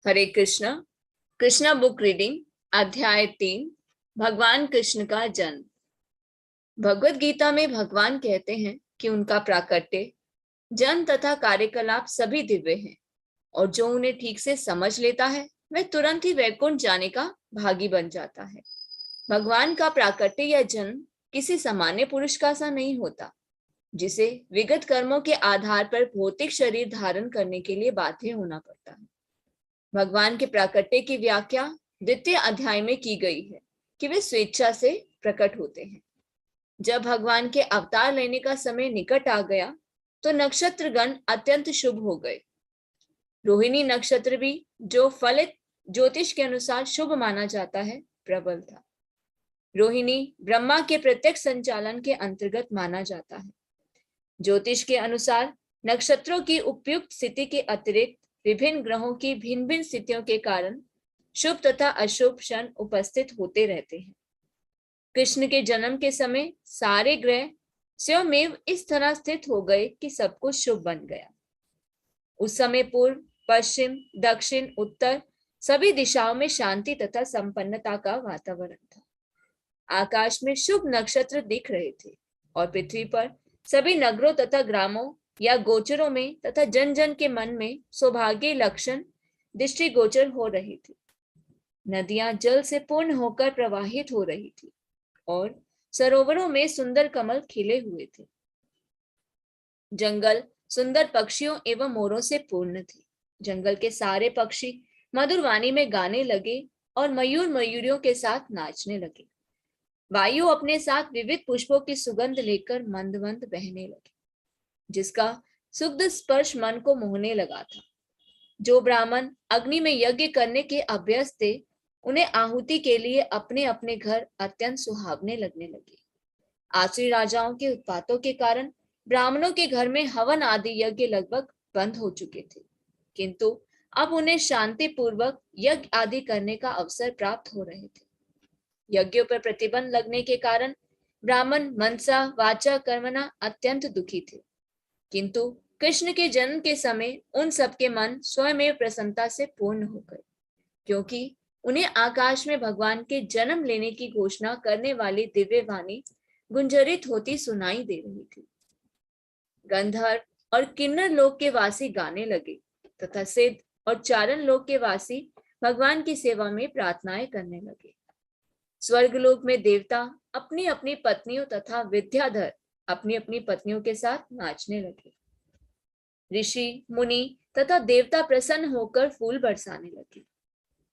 हरे Krishna. Krishna book reading, अध्याय 3, भगवान कृष्ण का जन्म। भगवत गीता में भगवान कहते हैं कि उनका प्राकट्य, जन्म तथा कार्यकलाप सभी दिव्य हैं और जो उन्हें ठीक से समझ लेता है वह तुरंत ही वैकुंठ जाने का भागी बन जाता है। भगवान का प्राकट्य या जन्म किसी सामान्य पुरुष का सा नहीं होता, जिसे विगत कर्मों के आधार पर भौतिक शरीर धारण करने के लिए बाध्य होना पड़ता है। भगवान के प्राकट्य की व्याख्या द्वितीय अध्याय में की गई है कि वे स्वेच्छा से प्रकट होते हैं। जब भगवान के अवतार लेने का समय निकट आ गया तो नक्षत्रगण अत्यंत शुभ हो गए। रोहिणी नक्षत्र भी, जो फलित ज्योतिष के अनुसार शुभ माना जाता है, प्रबल था। रोहिणी ब्रह्मा के प्रत्यक्ष संचालन के अंतर्गत माना जाता है। ज्योतिष के अनुसार नक्षत्रों की उपयुक्त स्थिति के अतिरिक्त विभिन्न ग्रहों की भिन्न भिन्न स्थितियों के कारण शुभ तथा अशुभ क्षण उपस्थित होते रहते हैं। कृष्ण के जन्म के समय सारे ग्रह स्वयमेव इस तरह स्थित हो गए कि सब कुछ शुभ बन गया। उस समय पूर्व, पश्चिम, दक्षिण, उत्तर सभी दिशाओं में शांति तथा संपन्नता का वातावरण था। आकाश में शुभ नक्षत्र दिख रहे थे और पृथ्वी पर सभी नगरों तथा ग्रामों या गोचरों में तथा जन जन के मन में सौभाग्य लक्षण दृष्टि गोचर हो रही थी। नदियां जल से पूर्ण होकर प्रवाहित हो रही थी और सरोवरों में सुंदर कमल खिले हुए थे। जंगल सुंदर पक्षियों एवं मोरों से पूर्ण थे। जंगल के सारे पक्षी मधुर वाणी में गाने लगे और मयूर मयूरियों के साथ नाचने लगे। वायु अपने साथ विविध पुष्पों की सुगंध लेकर मंद मंद बहने लगी, जिसका सुग्ध स्पर्श मन को मोहने लगा था। जो ब्राह्मण अग्नि में यज्ञ करने के अभ्यस्त थे, उन्हें आहुति के लिए अपने अपने घर अत्यंत सुहावने लगने लगे। आसुरी राजाओं के उत्पातों के कारण ब्राह्मणों के घर में हवन आदि यज्ञ लगभग बंद हो चुके थे, किंतु अब उन्हें शांति पूर्वक यज्ञ आदि करने का अवसर प्राप्त हो रहे थे। यज्ञों पर प्रतिबंध लगने के कारण ब्राह्मण मनसा वाचा कर्मणा अत्यंत दुखी थे, किंतु कृष्ण के जन्म के समय उन सबके मन स्वयं प्रसन्नता से पूर्ण हो गए, क्योंकि उन्हें आकाश में भगवान के जन्म लेने की घोषणा करने वाली दिव्य वाणी गुंजरित होती सुनाई दे रही थी। गंधर्व और किन्नर लोक के वासी गाने लगे तथा सिद्ध और चारण लोक के वासी भगवान की सेवा में प्रार्थनाएं करने लगे। स्वर्गलोक में देवता अपनी अपनी पत्नियों तथा विद्याधर अपनी अपनी पत्नियों के साथ नाचने लगे। ऋषि, मुनि तथा देवता प्रसन्न होकर फूल बरसाने लगे।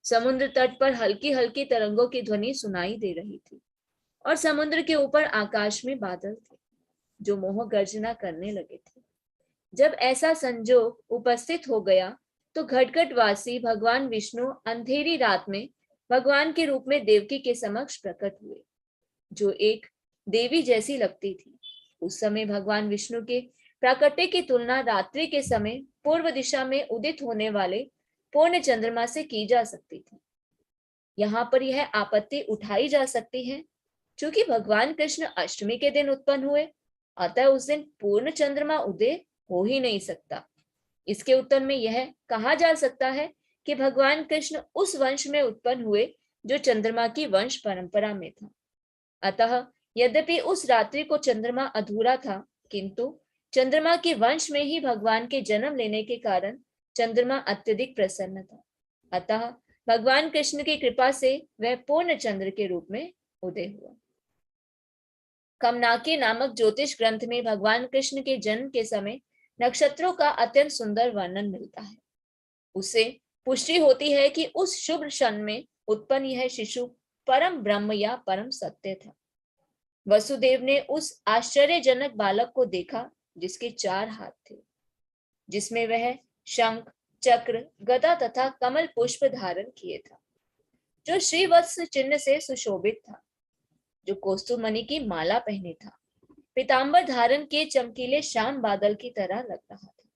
समुद्र तट पर हल्की हल्की तरंगों की ध्वनि सुनाई दे रही थी और समुद्र के ऊपर आकाश में बादल थे जो मोह गर्जना करने लगे थे। जब ऐसा संजोग उपस्थित हो गया तो घटघटवासी भगवान विष्णु अंधेरी रात में भगवान के रूप में देवकी के समक्ष प्रकट हुए, जो एक देवी जैसी लगती थी। उस समय भगवान विष्णु के प्राकट्य की तुलना रात्रि के समय पूर्व दिशा में उदित होने वाले पूर्ण चंद्रमा से की जा सकती थी। यहाँ पर यह आपत्ति उठाई जा सकती है, चूंकि भगवान कृष्ण अष्टमी के दिन उत्पन्न हुए, अतः उस दिन पूर्ण चंद्रमा उदय हो ही नहीं सकता। इसके उत्तर में यह कहा जा सकता है कि भगवान कृष्ण उस वंश में उत्पन्न हुए जो चंद्रमा की वंश परंपरा में था। अतः यद्यपि उस रात्रि को चंद्रमा अधूरा था, किंतु चंद्रमा के वंश में ही भगवान के जन्म लेने के कारण चंद्रमा अत्यधिक प्रसन्न था। अतः भगवान कृष्ण की कृपा से वह पूर्ण चंद्र के रूप में उदय हुआ। कमनाकी नामक ज्योतिष ग्रंथ में भगवान कृष्ण के जन्म के समय नक्षत्रों का अत्यंत सुंदर वर्णन मिलता है। उससे पुष्टि होती है कि उस शुभ क्षण में उत्पन्न यह शिशु परम ब्रह्म या परम सत्य था। वसुदेव ने उस आश्चर्यजनक बालक को देखा जिसके 4 हाथ थे, जिसमें वह शंख, चक्र, गदा तथा कमल पुष्प धारण किए था, जो श्रीवत्स चिन्ह से सुशोभित था, जो कौस्तुभ मणि की माला पहने था, पीतांबर धारण के चमकीले श्याम बादल की तरह लग रहा था,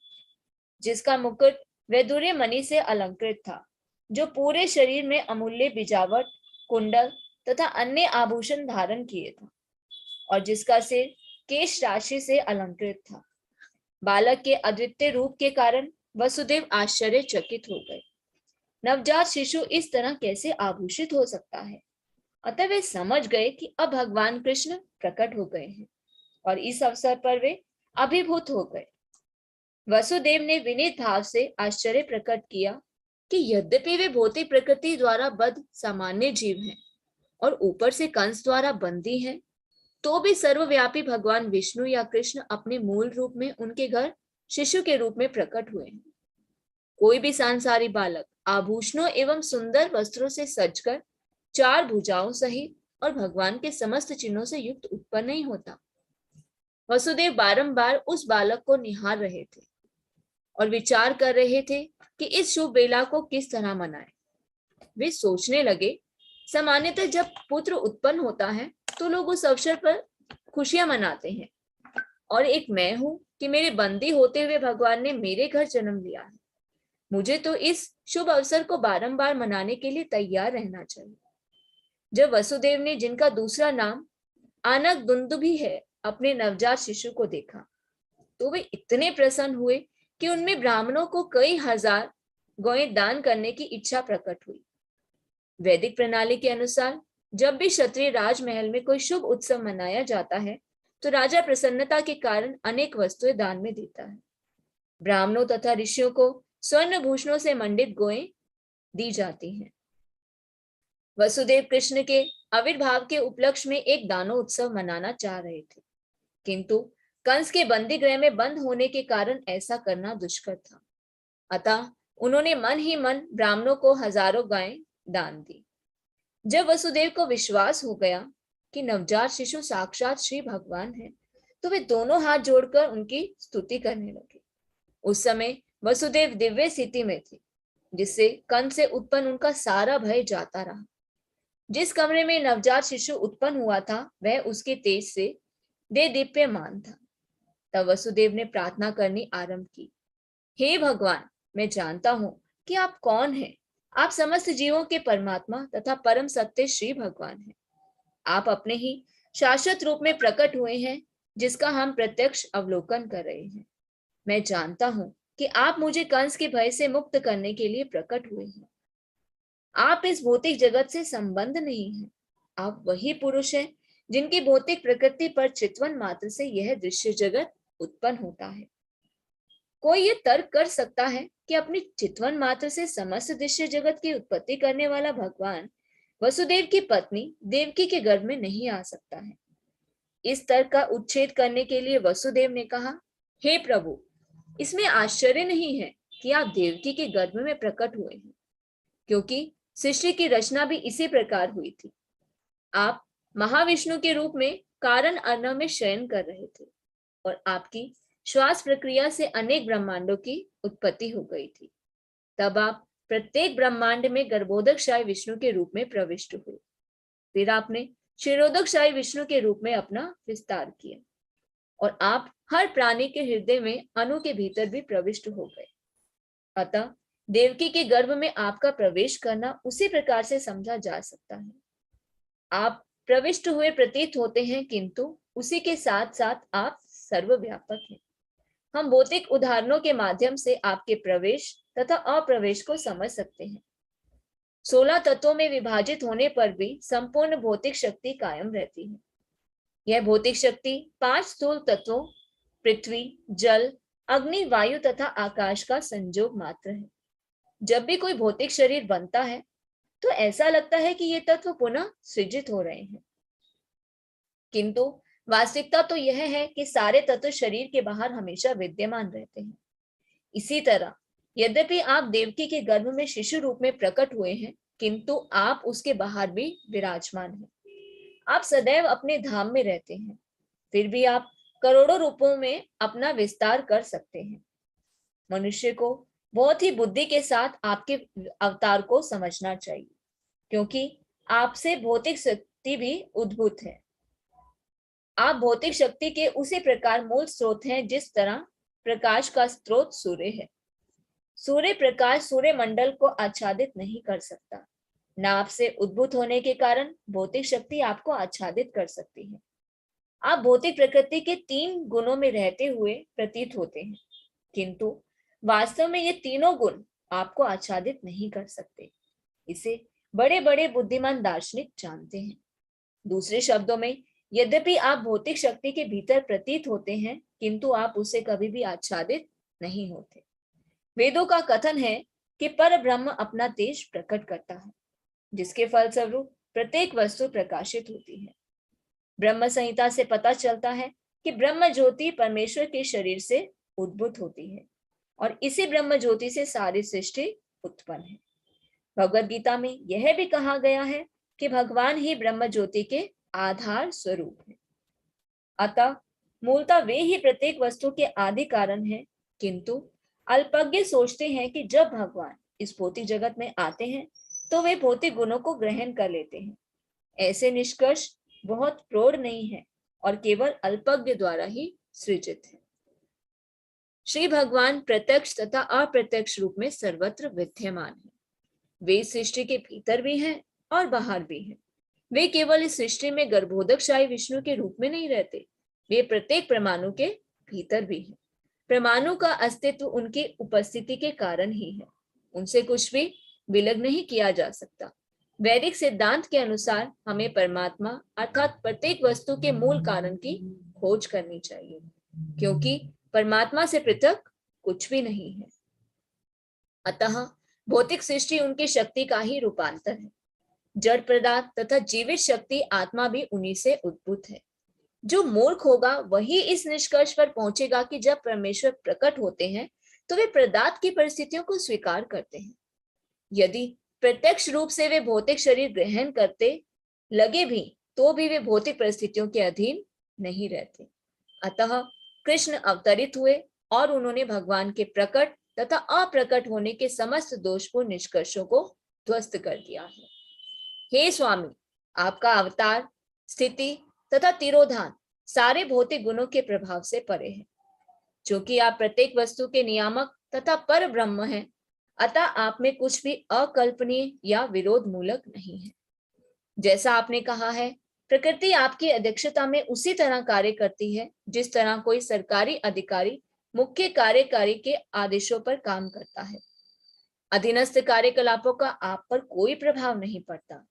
जिसका मुकुट वैदुर्य मणि से अलंकृत था, जो पूरे शरीर में अमूल्य बिजावट, कुंडल तथा अन्य आभूषण धारण किए था और जिसका सिर केश राशि से अलंकृत था। बालक के अद्वितीय रूप के कारण वसुदेव आश्चर्यचकित हो गए। नवजात शिशु इस तरह कैसे आभूषित हो सकता है। अतः वे समझ गए कि अब भगवान कृष्ण प्रकट हो गए हैं और इस अवसर पर वे अभिभूत हो गए। वसुदेव ने विनीत भाव से आश्चर्य प्रकट किया कि यद्यपि वे भौतिक प्रकृति द्वारा बद्ध सामान्य जीव हैं और ऊपर से कंस द्वारा बंदी हैं, तो भी सर्वव्यापी भगवान विष्णु या कृष्ण अपने मूल रूप में उनके घर शिशु के रूप में प्रकट हुए हैं। कोई भी सांसारी बालक आभूषणों एवं सुंदर वस्त्रों से सजकर चार भुजाओं सहित और भगवान के समस्त चिन्हों से युक्त उत्पन्न नहीं होता। वसुदेव बारंबार उस बालक को निहार रहे थे और विचार कर रहे थे कि इस शुभ बेला को किस तरह मनाएं। वे सोचने लगे, सामान्यतः जब पुत्र उत्पन्न होता है तो लोग उस अवसर पर खुशियां मनाते हैं और एक मैं हूं कि मेरे बंदी होते हुए भगवान ने मेरे घर जन्म लिया है। मुझे तो इस शुभ अवसर को बारंबार मनाने के लिए तैयार रहना चाहिए। जब वसुदेव ने, जिनका दूसरा नाम आनक दुंदुभि है, अपने नवजात शिशु को देखा तो वे इतने प्रसन्न हुए कि उनमें ब्राह्मणों को कई हजार गौएं दान करने की इच्छा प्रकट हुई। वैदिक प्रणाली के अनुसार जब भी क्षत्रिय राजमहल में कोई शुभ उत्सव मनाया जाता है तो राजा प्रसन्नता के कारण अनेक वस्तुएं दान में देता है। ब्राह्मणों तथा ऋषियों को स्वर्ण भूषणों से मंडित गौएं दी जाती हैं। वसुदेव कृष्ण के आविर्भाव के उपलक्ष्य में एक दानो उत्सव मनाना चाह रहे थे, किंतु कंस के बंदी गृह में बंद होने के कारण ऐसा करना दुष्कर था। अतः उन्होंने मन ही मन ब्राह्मणों को हजारों गायें दान दी। जब वसुदेव को विश्वास हो गया कि नवजात शिशु साक्षात श्री भगवान है, तो वे दोनों हाथ जोड़कर उनकी स्तुति करने लगे। उस समय वसुदेव दिव्य स्थिति में थे, जिससे कंस से उत्पन्न उनका सारा भय जाता रहा। जिस कमरे में नवजात शिशु उत्पन्न हुआ था वह उसके तेज से दे दीप्यमान था। तब वसुदेव ने प्रार्थना करनी आरंभ की, हे भगवान, मैं जानता हूं कि आप कौन हैं। आप समस्त जीवों के परमात्मा तथा परम सत्य श्री भगवान हैं। आप अपने ही शाश्वत रूप में प्रकट हुए हैं, जिसका हम प्रत्यक्ष अवलोकन कर रहे हैं। मैं जानता हूं कि आप मुझे कंस के भय से मुक्त करने के लिए प्रकट हुए हैं। आप इस भौतिक जगत से संबंध नहीं है। आप वही पुरुष हैं जिनकी भौतिक प्रकृति पर चितवन मात्र से यह दृश्य जगत उत्पन्न होता है। कोई ये तर्क कर सकता है कि अपनी चितवन मात्र से समस्त दृश्य जगत की उत्पत्ति करने वाला भगवान वसुदेव की पत्नी देवकी के गर्भ में नहीं आ सकता है। इस तर्क का उच्छेद करने के लिए वसुदेव ने कहा, हे प्रभु, इसमें आश्चर्य नहीं है कि आप देवकी के गर्भ में प्रकट हुए हैं, क्योंकि सृष्टि की रचना भी इसी प्रकार हुई थी। आप महाविष्णु के रूप में कारण अर्णव में शयन कर रहे थे और आपकी श्वास प्रक्रिया से अनेक ब्रह्मांडों की उत्पत्ति हो गई थी। तब आप प्रत्येक ब्रह्मांड में गर्भोदकशाही विष्णु के रूप में प्रविष्ट हुए। फिर आपने क्षीरोदकशाही विष्णु के रूप में अपना विस्तार किया और आप हर प्राणी के हृदय में अणु के भीतर भी प्रविष्ट हो गए। अतः देवकी के गर्भ में आपका प्रवेश करना उसी प्रकार से समझा जा सकता है। आप प्रविष्ट हुए प्रतीत होते हैं, किंतु उसी के साथ साथ आप सर्वव्यापक हैं। हम भौतिक उदाहरणों के माध्यम से आपके प्रवेश तथा अप्रवेश को समझ सकते हैं। 16 तत्वों में विभाजित होने पर भी संपूर्ण भौतिक शक्ति कायम रहती है। यह भौतिक शक्ति 5 स्थूल तत्वों पृथ्वी, जल, अग्नि, वायु तथा आकाश का संयोग मात्र है। जब भी कोई भौतिक शरीर बनता है तो ऐसा लगता है कि ये तत्व पुनः सृजित हो रहे हैं, किंतु वास्तविकता तो यह है कि सारे तत्व शरीर के बाहर हमेशा विद्यमान रहते हैं। इसी तरह यद्यपि आप देवकी के गर्भ में शिशु रूप में प्रकट हुए हैं, किंतु आप उसके बाहर भी विराजमान हैं। आप सदैव अपने धाम में रहते हैं, फिर भी आप करोड़ों रूपों में अपना विस्तार कर सकते हैं। मनुष्य को बहुत ही बुद्धि के साथ आपके अवतार को समझना चाहिए, क्योंकि आपसे भौतिक शक्ति भी उद्भूत है। आप भौतिक शक्ति के उसी प्रकार मूल स्रोत हैं जिस तरह प्रकाश का स्रोत सूर्य है। सूर्य प्रकाश सूर्य मंडल को आच्छादित नहीं कर सकता, न आपसे उद्भूत होने के कारण भौतिक शक्ति आपको आच्छादित कर सकती है। आप भौतिक प्रकृति के 3 गुणों में रहते हुए प्रतीत होते हैं, किंतु वास्तव में ये तीनों गुण आपको आच्छादित नहीं कर सकते। इसे बड़े बड़े बुद्धिमान दार्शनिक जानते हैं। दूसरे शब्दों में, यद्यपि आप भौतिक शक्ति के भीतर प्रतीत होते हैं, किंतु आप उसे कभी भी आच्छादित नहीं होते। वेदों का कथन है कि पर ब्रह्म अपना तेज प्रकट करता है, जिसके फलस्वरूप प्रत्येक वस्तु प्रकाशित होती है। ब्रह्म संहिता से पता चलता है कि ब्रह्म ज्योति परमेश्वर के शरीर से उद्भूत होती है और इसी ब्रह्म ज्योति से सारी सृष्टि उत्पन्न है। भगवद गीता में यह भी कहा गया है कि भगवान ही ब्रह्म ज्योति के आधार स्वरूप है। अतः मूलतः वे ही प्रत्येक वस्तु के आदि कारण है, किंतु अल्पज्ञ सोचते हैं कि जब भगवान इस भौतिक जगत में आते हैं तो वे भौतिक गुणों को ग्रहण कर लेते हैं। ऐसे निष्कर्ष बहुत प्रौढ़ नहीं है और केवल अल्पज्ञ द्वारा ही सृजित है। श्री भगवान प्रत्यक्ष तथा अप्रत्यक्ष रूप में सर्वत्र विद्यमान है। वे सृष्टि के भीतर भी हैं और बाहर भी हैं। वे केवल इस सृष्टि में गर्भोदकशाही विष्णु के रूप में नहीं रहते, वे प्रत्येक परमाणु के भीतर भी हैं। परमाणु का अस्तित्व उनकी उपस्थिति के कारण ही है, उनसे कुछ भी विलग नहीं किया जा सकता। वैदिक सिद्धांत के अनुसार हमें परमात्मा अर्थात प्रत्येक वस्तु के मूल कारण की खोज करनी चाहिए, क्योंकि परमात्मा से पृथक कुछ भी नहीं है। अतः भौतिक सृष्टि उनकी शक्ति का ही रूपांतर है। जड़ पदार्थ तथा जीवित शक्ति आत्मा भी उन्हीं से उद्भूत है। जो मूर्ख होगा वही इस निष्कर्ष पर पहुंचेगा कि जब परमेश्वर प्रकट होते हैं तो वे पदार्थ की परिस्थितियों को स्वीकार करते हैं। यदि प्रत्यक्ष रूप से वे भौतिक शरीर ग्रहण करते लगे भी तो भी वे भौतिक परिस्थितियों के अधीन नहीं रहते। अतः कृष्ण अवतरित हुए और उन्होंने भगवान के प्रकट तथा अप्रकट होने के समस्त दोषपूर्ण निष्कर्षों को ध्वस्त कर दिया है। हे स्वामी, आपका अवतार, स्थिति तथा तिरोधान सारे भौतिक गुणों के प्रभाव से परे है। क्योंकि आप प्रत्येक वस्तु के नियामक तथा पर ब्रह्म हैं, अतः आप में कुछ भी अकल्पनीय या विरोध मूलक नहीं है। जैसा आपने कहा है, प्रकृति आपकी अध्यक्षता में उसी तरह कार्य करती है जिस तरह कोई सरकारी अधिकारी मुख्य कार्यकारी के आदेशों पर काम करता है। अधीनस्थ कार्यकलापों का आप पर कोई प्रभाव नहीं पड़ता,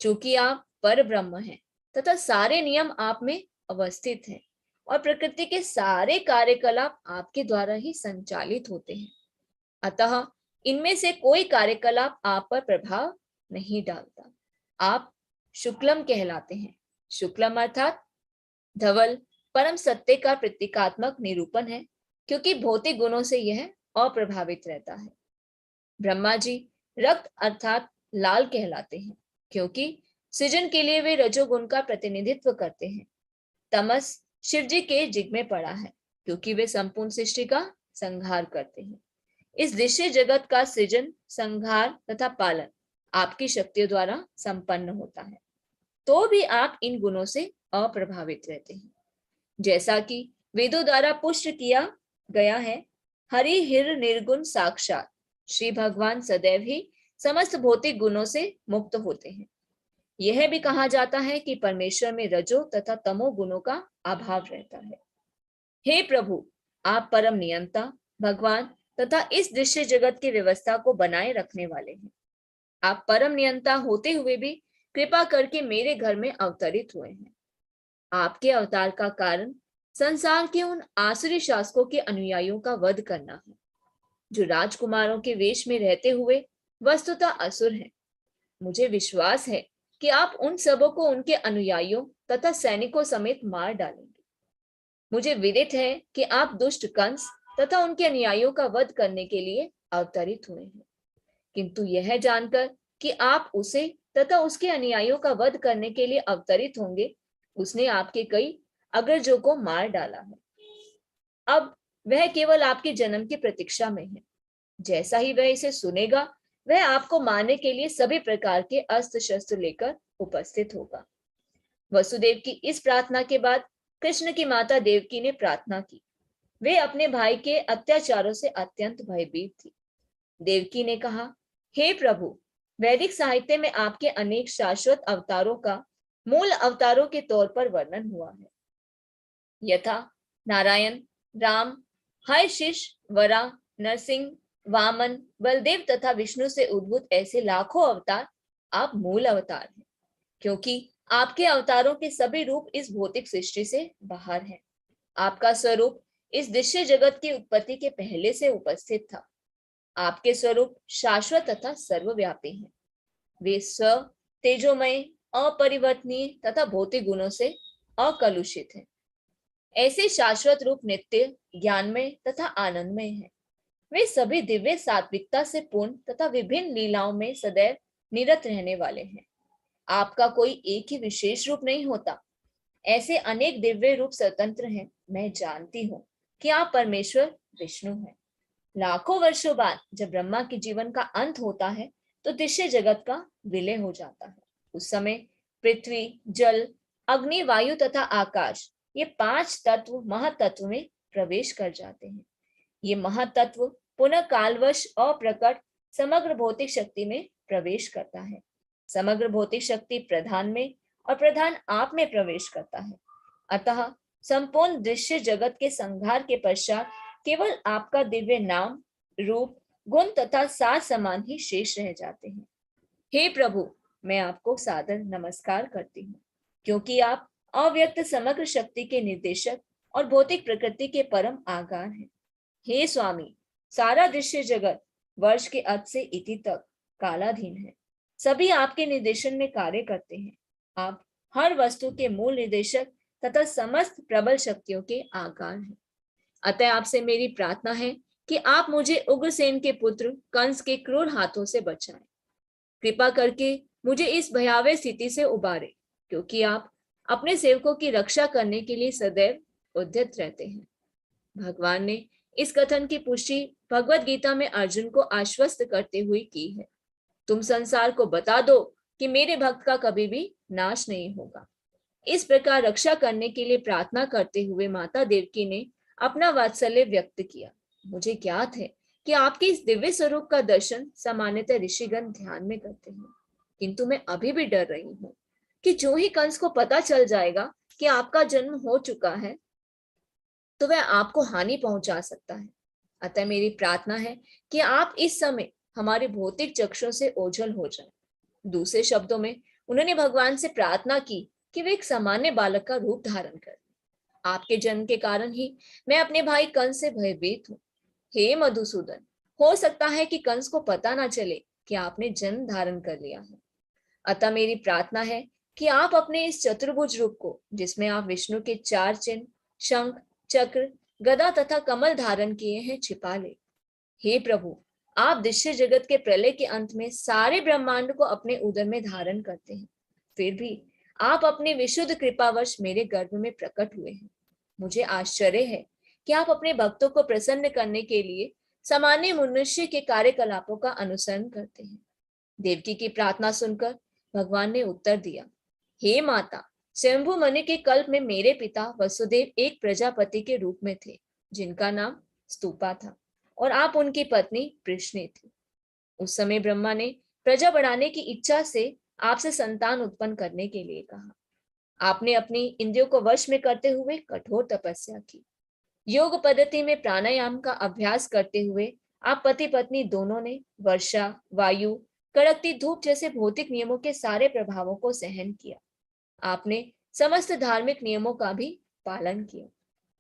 क्योंकि आप पर ब्रह्म हैं तथा सारे नियम आप में अवस्थित हैं और प्रकृति के सारे कार्यकलाप आपके द्वारा ही संचालित होते हैं। अतः इनमें से कोई कार्यकलाप आप पर प्रभाव नहीं डालता। आप शुक्लम कहलाते हैं। शुक्लम अर्थात धवल परम सत्य का प्रतीकात्मक निरूपण है, क्योंकि भौतिक गुणों से यह अप्रभावित रहता है। ब्रह्मा जी रक्त अर्थात लाल कहलाते हैं, क्योंकि सृजन के लिए वे रजोगुण का प्रतिनिधित्व करते हैं। तमस शिव जी के जिग में पड़ा है, क्योंकि वे संपूर्ण सृष्टि का संहार करते हैं। इस दृश्य जगत का सृजन, संहार तथा पालन आपकी शक्तियों द्वारा संपन्न होता है, तो भी आप इन गुणों से अप्रभावित रहते हैं। जैसा कि वेदों द्वारा पुष्ट किया गया है, हरि हिर निर्गुण साक्षात श्री भगवान सदैव ही समस्त भौतिक गुणों से मुक्त होते हैं। यह भी कहा जाता है कि परमेश्वर में रजो तथा तमो गुणों का अभाव रहता है। हे प्रभु, आप परम नियंता, भगवान तथा इस दृश्य जगत की व्यवस्था को बनाए रखने वाले हैं। आप परम नियंता होते हुए भी कृपा करके मेरे घर में अवतरित हुए हैं। आपके अवतार का कारण संसार के उन आसुरी शासकों के अनुयायियों का वध करना है, जो राजकुमारों के वेश में रहते हुए वस्तुतः असुर हैं। मुझे विश्वास है कि आप उन सबों को उनके अनुयायियों तथा सैनिकों समेत मार डालेंगे। मुझे विदित है कि आप दुष्ट कंस तथा उनके अनुयायियों का वध करने के लिए अवतरित हुए हैं, किंतु यह जानकर कि आप उसे तथा उसके अनुयायियों का वध करने के लिए अवतरित होंगे, उसने आपके कई अग्रजों को मार डाला है। अब वह केवल आपके जन्म की प्रतीक्षा में है। जैसा ही वह इसे सुनेगा, वह आपको मारने के लिए सभी प्रकार के अस्त्र शस्त्र लेकर उपस्थित होगा। वसुदेव की इस प्रार्थना के बाद कृष्ण की माता देवकी ने प्रार्थना की। वे अपने भाई के अत्याचारों से अत्यंत भयभीत थी। देवकी ने कहा, हे प्रभु, वैदिक साहित्य में आपके अनेक शाश्वत अवतारों का मूल अवतारों के तौर पर वर्णन हुआ है, यथा नारायण, राम, हर्षिष, वरा, नरसिंह, वामन, बलदेव तथा विष्णु से उद्भूत ऐसे लाखों अवतार आप मूल अवतार हैं, क्योंकि आपके अवतारों के सभी रूप इस भौतिक सृष्टि से बाहर हैं। आपका स्वरूप इस दृश्य जगत की उत्पत्ति के पहले से उपस्थित था। आपके स्वरूप शाश्वत तथा सर्वव्यापी हैं। वे स्व तेजोमय, अपरिवर्तनीय तथा भौतिक गुणों से अकलुषित हैं। ऐसे शाश्वत रूप नित्य, ज्ञानमय तथा आनंदमय है। वे सभी दिव्य सात्विकता से पूर्ण तथा विभिन्न लीलाओं में सदैव निरत रहने वाले हैं। आपका कोई एक ही विशेष रूप नहीं होता। ऐसे अनेक दिव्य रूप स्वतंत्र हैं। मैं जानती हूँ कि आप परमेश्वर विष्णु हैं। लाखों वर्षों बाद जब ब्रह्मा के जीवन का अंत होता है तो दृश्य जगत का विलय हो जाता है। उस समय पृथ्वी, जल, अग्नि, वायु तथा आकाश, ये 5 तत्व महातत्व में प्रवेश कर जाते हैं। ये महातत्व पुनः कालवश अप्रकट समग्र भौतिक शक्ति में प्रवेश करता है। समग्र भौतिक शक्ति प्रधान में और प्रधान आप में प्रवेश करता है। अतः संपूर्ण दृश्य जगत के संहार के पश्चात केवल आपका दिव्य नाम, रूप, गुण तथा सार समान ही शेष रह जाते हैं। हे प्रभु, मैं आपको सादर नमस्कार करती हूँ, क्योंकि आप अव्यक्त समग्र शक्ति के निर्देशक और भौतिक प्रकृति के परम आधार हैं। हे स्वामी, सारा दृश्य जगत वर्ष के अंत से इति तक कालाधीन है। सभी आपके निर्देशन में कार्य करते हैं। आप हर वस्तु के मूल निर्देशक तथा समस्त प्रबल शक्तियों के आकार हैं। अतः आपसे मेरी प्रार्थना है कि आप मुझे उग्रसेन के पुत्र कंस के क्रूर हाथों से बचाएं। कृपा करके मुझे इस भयावह स्थिति से उबारे, क्योंकि आप अपने सेवकों की रक्षा करने के लिए सदैव उद्यत रहते हैं। भगवान ने इस कथन की पुष्टि भगवत गीता में अर्जुन को आश्वस्त करते हुए की है। तुम संसार को बता दो कि मेरे भक्त का कभी भी नाश नहीं होगा। इस प्रकार रक्षा करने के लिए प्रार्थना करते हुए माता देवकी ने अपना वात्सल्य व्यक्त किया। मुझे ज्ञात है कि आपके इस दिव्य स्वरूप का दर्शन सामान्यतः ऋषिगण ध्यान में करते हैं, किंतु मैं अभी भी डर रही हूँ कि जो ही कंस को पता चल जाएगा कि आपका जन्म हो चुका है तो वह आपको हानि पहुंचा सकता है। अतः मेरी प्रार्थना है कि आप इस समय हमारे भौतिक चक्षुओं से ओझल हो जाएं। दूसरे शब्दों में उन्होंने भगवान से प्रार्थना की कि वे एक सामान्य बालक का रूप धारण करें। आपके जन्म के कारण ही मैं अपने भाई कंस से भयभीत हूँ। हे मधुसूदन, हो सकता है कि कंस को पता ना चले कि आपने जन्म धारण कर लिया है। अतः मेरी प्रार्थना है कि आप अपने इस चतुर्भुज रूप को, जिसमें आप विष्णु के 4 चिन्ह शंख, चक्र, गदा तथा कमल धारण किए हैं, छिपा ले। हे प्रभु, आप दृश्य जगत के प्रलय के अंत में सारे ब्रह्मांड को अपने उदर में धारण करते हैं। फिर भी आप अपनी विशुद्ध कृपावश मेरे गर्भ में प्रकट हुए हैं। मुझे आश्चर्य है कि आप अपने भक्तों को प्रसन्न करने के लिए सामान्य मनुष्य के कार्यकलापों का अनुसरण करते हैं। देवकी की प्रार्थना सुनकर भगवान ने उत्तर दिया, हे माता, स्वयंभू मनु के कल्प में मेरे पिता वसुदेव एक प्रजापति के रूप में थे, जिनका नाम स्तूपा था, और आप उनकी पत्नी कृष्णी थी। उस समय ब्रह्मा ने प्रजा बढ़ाने की इच्छा से आपसे संतान उत्पन्न करने के लिए कहा। आपने अपनी इंद्रियों को वश में करते हुए कठोर तपस्या की। योग पद्धति में प्राणायाम का अभ्यास करते हुए आप पति पत्नी दोनों ने वर्षा, वायु, कड़कती धूप जैसे भौतिक नियमों के सारे प्रभावों को सहन किया। आपने समस्त धार्मिक नियमों का भी पालन किया।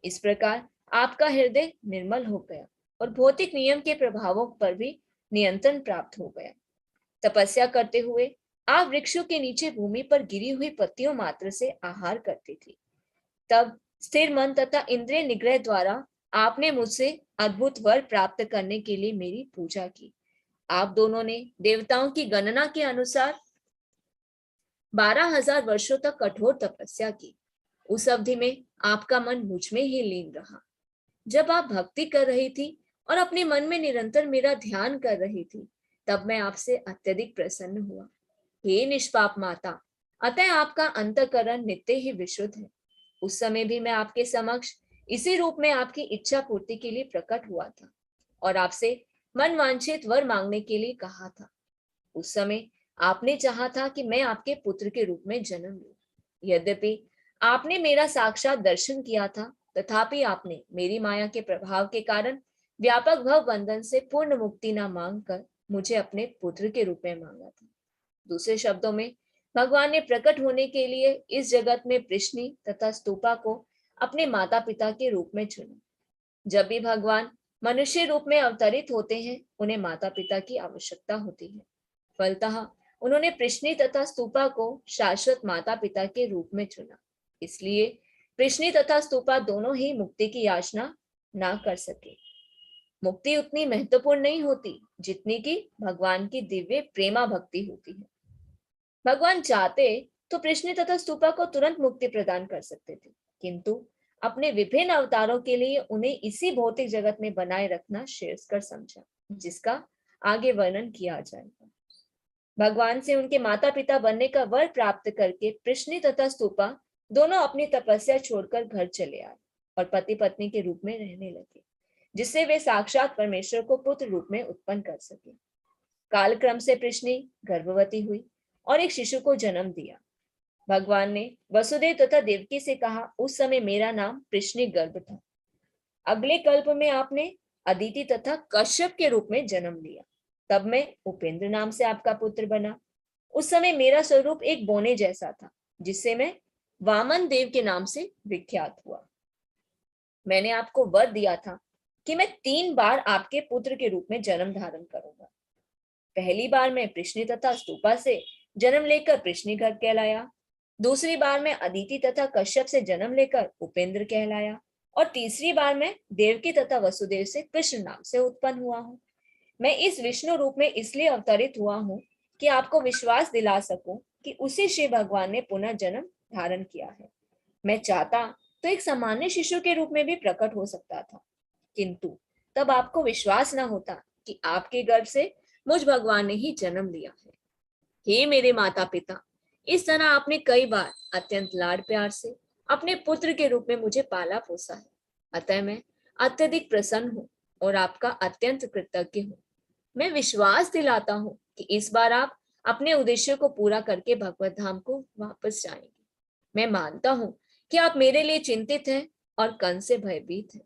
इस प्रकार आपका हृदय निर्मल हो गया और भौतिक नियम के प्रभावों पर भी नियंत्रण प्राप्त हो गया। तपस्या करते हुए आप वृक्षों के नीचे भूमि पर गिरी हुई पत्तियों मात्र से आहार करती थी। तब स्थिर मन तथा इंद्रिय निग्रह द्वारा आपने मुझसे अद्भुत वर प्राप्त करने के लिए मेरी पूजा की। आप दोनों ने देवताओं की गणना के अनुसार 12,000 वर्षों तक कठोर तपस्या की। उस अवधि में आपका मन मुझ में ही लीन रहा। जब आप भक्ति कर रही थी और अपने मन में निरंतर मेरा ध्यान कर रही थी, तब मैं आपसे अत्यधिक प्रसन्न हुआ। हे निष्पाप माता, अतः आपका अंतःकरण नित्य ही विशुद्ध है। उस समय भी मैं आपके समक्ष इसी रूप में आपकी इच्छा पूर्ति के लिए प्रकट हुआ था और आपसे मन वांछित वर मांगने के लिए कहा था। उस समय आपने चाहा था कि मैं आपके पुत्र के रूप में जन्म लूं। यद्यपि आपने मेरा साक्षात दर्शन किया था, तथापि आपने मेरी माया के प्रभाव के कारण व्यापक भव बंधन से पूर्ण मुक्ति न मांगकर मुझे अपने पुत्र के रूप में मांगा था। दूसरे शब्दों में, भगवान ने प्रकट होने के लिए इस जगत में प्रश्नि तथा स्तूपा को अपने माता पिता के रूप में चुना। जब भी भगवान मनुष्य रूप में अवतरित होते हैं, उन्हें माता पिता की आवश्यकता होती है। फलतः उन्होंने प्रश्नि तथा स्तूपा को शाश्वत माता पिता के रूप में चुना। इसलिए प्रश्नि तथा स्तूपा दोनों ही मुक्ति की याचना ना कर सके। मुक्ति उतनी महत्वपूर्ण नहीं होती जितनी कि भगवान की दिव्य प्रेमा भक्ति होती है। भगवान चाहते तो प्रश्नि तथा स्तूपा को तुरंत मुक्ति प्रदान कर सकते थे, किंतु अपने विभिन्न अवतारों के लिए उन्हें इसी भौतिक जगत में बनाए रखना श्रेयस्कर समझा, जिसका आगे वर्णन किया जाएगा। भगवान से उनके माता पिता बनने का वर प्राप्त करके प्रश्नि तथा स्तूपा दोनों अपनी तपस्या छोड़कर घर चले आए और पति पत्नी के रूप में रहने लगे, जिससे वे साक्षात परमेश्वर को पुत्र रूप में उत्पन्न कर सके। कालक्रम से प्रश्नि गर्भवती हुई और एक शिशु को जन्म दिया। भगवान ने वसुदेव तथा देवकी से कहा, उस समय मेरा नाम प्रश्नि गर्भ था। अगले कल्प में आपने अदिति तथा कश्यप के रूप में जन्म लिया, तब मैं उपेंद्र नाम से आपका पुत्र बना। उस समय मेरा स्वरूप एक बोने जैसा था, जिससे मैं वामन देव के नाम से विख्यात हुआ। मैंने आपको वर दिया था कि मैं 3 बार आपके पुत्र के रूप में जन्म धारण करूंगा। पहली बार मैं प्रश्नि तथा स्तूपा से जन्म लेकर प्रश्नि गर्भ कहलाया, दूसरी बार मैं अदिति तथा कश्यप से जन्म लेकर उपेंद्र कहलाया, और तीसरी बार मैं देवकी तथा वसुदेव से कृष्ण नाम से उत्पन्न हुआ हूँ। मैं इस विष्णु रूप में इसलिए अवतरित हुआ हूँ कि आपको विश्वास दिला सकूं कि उसी शिव भगवान ने पुनः जन्म धारण किया है। मैं चाहता तो एक सामान्य शिशु के रूप में भी प्रकट हो सकता था, किंतु तब आपको विश्वास न होता कि आपके गर्भ से मुझ भगवान ने ही जन्म लिया है। हे मेरे माता पिता, इस तरह आपने कई बार अत्यंत लाड प्यार से अपने पुत्र के रूप में मुझे पाला पोसा है। अतः मैं अत्यधिक प्रसन्न हूँ और आपका अत्यंत कृतज्ञ हूँ। मैं विश्वास दिलाता हूँ कि इस बार आप अपने उद्देश्य को पूरा करके भगवत धाम को वापस जाएंगे। मैं मानता हूँ कि आप मेरे लिए चिंतित हैं और कंस से भयभीत हैं।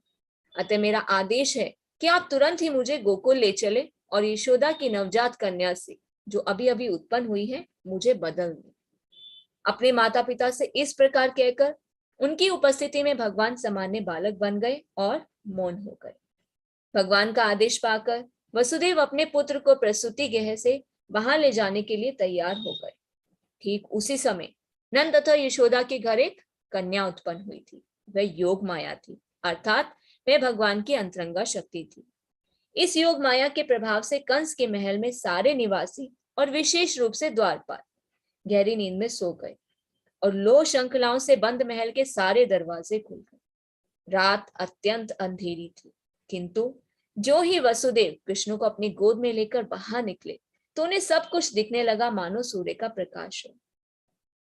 अतः मेरा आदेश है कि आप तुरंत ही मुझे गोकुल ले चले और यशोदा की नवजात कन्या से, जो अभी अभी उत्पन्न हुई है, मुझे बदल दें। अपने माता पिता से इस प्रकार कहकर उनकी उपस्थिति में भगवान सामान्य बालक बन गए और मौन हो गए। भगवान का आदेश पाकर वसुदेव अपने पुत्र को प्रसूति गृह से वहां ले जाने के लिए तैयार हो गए। ठीक उसी समय नंद तथा यशोदा के घर एक कन्या उत्पन्न हुई थी। वह योग माया थी, अर्थात वह भगवान की अंतरंगा शक्ति थी। इस योग माया के प्रभाव से कंस के महल में सारे निवासी और विशेष रूप से द्वारपाल गहरी नींद में सो गए और लो श्रृंखलाओं से बंद महल के सारे दरवाजे खुल गए। रात अत्यंत अंधेरी थी, किंतु जो ही वसुदेव कृष्ण को अपनी गोद में लेकर बाहर निकले तो उन्हें सब कुछ दिखने लगा मानो सूर्य का प्रकाश हो।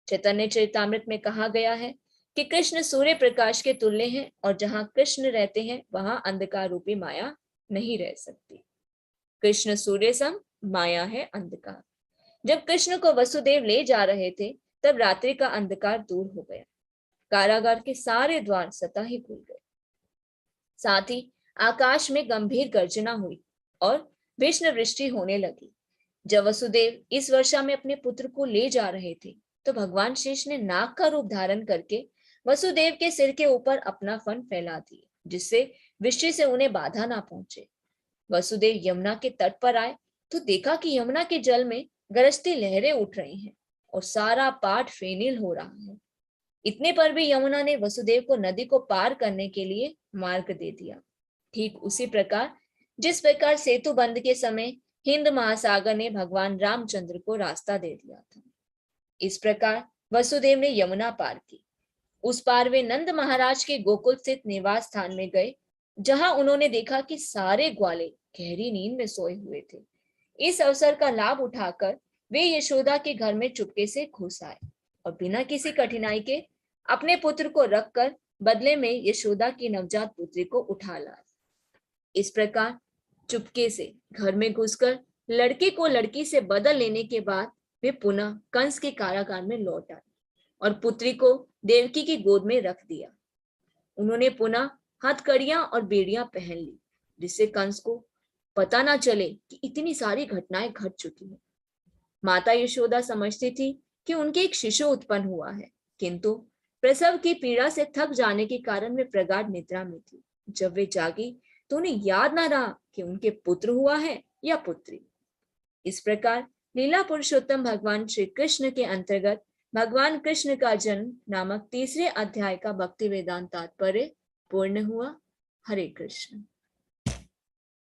चैतन्य चरितामृत में कहा गया है कि कृष्ण सूर्य प्रकाश के तुल्य हैं और जहां कृष्ण रहते हैं वहां अंधकार रूपी माया नहीं रह सकती। कृष्ण सूर्य सम, माया है अंधकार। जब कृष्ण को वसुदेव ले जा रहे थे तब रात्रि का अंधकार दूर हो गया। कारागार के सारे द्वार स्वतः ही खुल गए। साथ ही आकाश में गंभीर गर्जना हुई और विष्णु वृष्टि होने लगी। जब वसुदेव इस वर्षा में अपने पुत्र को ले जा रहे थे तो भगवान शेष ने नाग का रूप धारण करके वसुदेव के सिर के ऊपर अपना फन फैला दिए, जिससे वृष्टि से उन्हें बाधा ना पहुंचे। वसुदेव यमुना के तट पर आए तो देखा कि यमुना के जल में गरजती लहरें उठ रही हैं और सारा पाट फेनिल हो रहा है। इतने पर भी यमुना ने वसुदेव को नदी को पार करने के लिए मार्ग दे दिया। ठीक उसी प्रकार जिस प्रकार सेतु बंध के समय हिंद महासागर ने भगवान रामचंद्र को रास्ता दे दिया था, इस प्रकार वसुदेव ने यमुना पार की। उस पार वे नंद महाराज के गोकुल स्थित निवास स्थान में गए, जहां उन्होंने देखा कि सारे ग्वाले गहरी नींद में सोए हुए थे। इस अवसर का लाभ उठाकर वे यशोदा के घर में चुपके से घुस आए और बिना किसी कठिनाई के अपने पुत्र को रखकर बदले में यशोदा की नवजात पुत्री को उठा लाए। इस प्रकार चुपके से घर में घुसकर लड़के को लड़की से बदल लेने के बाद वे पुनः कंस के कारागार में लौट आए और पुत्री को देवकी की गोद में रख दिया। उन्होंने पुनः हथकड़ियां और बेड़ियां पहन ली, जिससे कंस को पता ना चले कि इतनी सारी घटनाएं घट चुकी हैं। माता यशोदा समझती थी कि उनके एक शिशु उत्पन्न हुआ है, किंतु प्रसव की पीड़ा से थक जाने के कारण वे प्रगाढ़ निद्रा में थी। जब वे जागी तो उन्हें याद ना रहा कि उनके पुत्र हुआ है या पुत्री। इस प्रकार लीला पुरुषोत्तम भगवान श्री कृष्ण के अंतर्गत भगवान कृष्ण का जन्म नामक तीसरे अध्याय का भक्ति वेदांत तात्पर्य पूर्ण हुआ। हरे कृष्ण।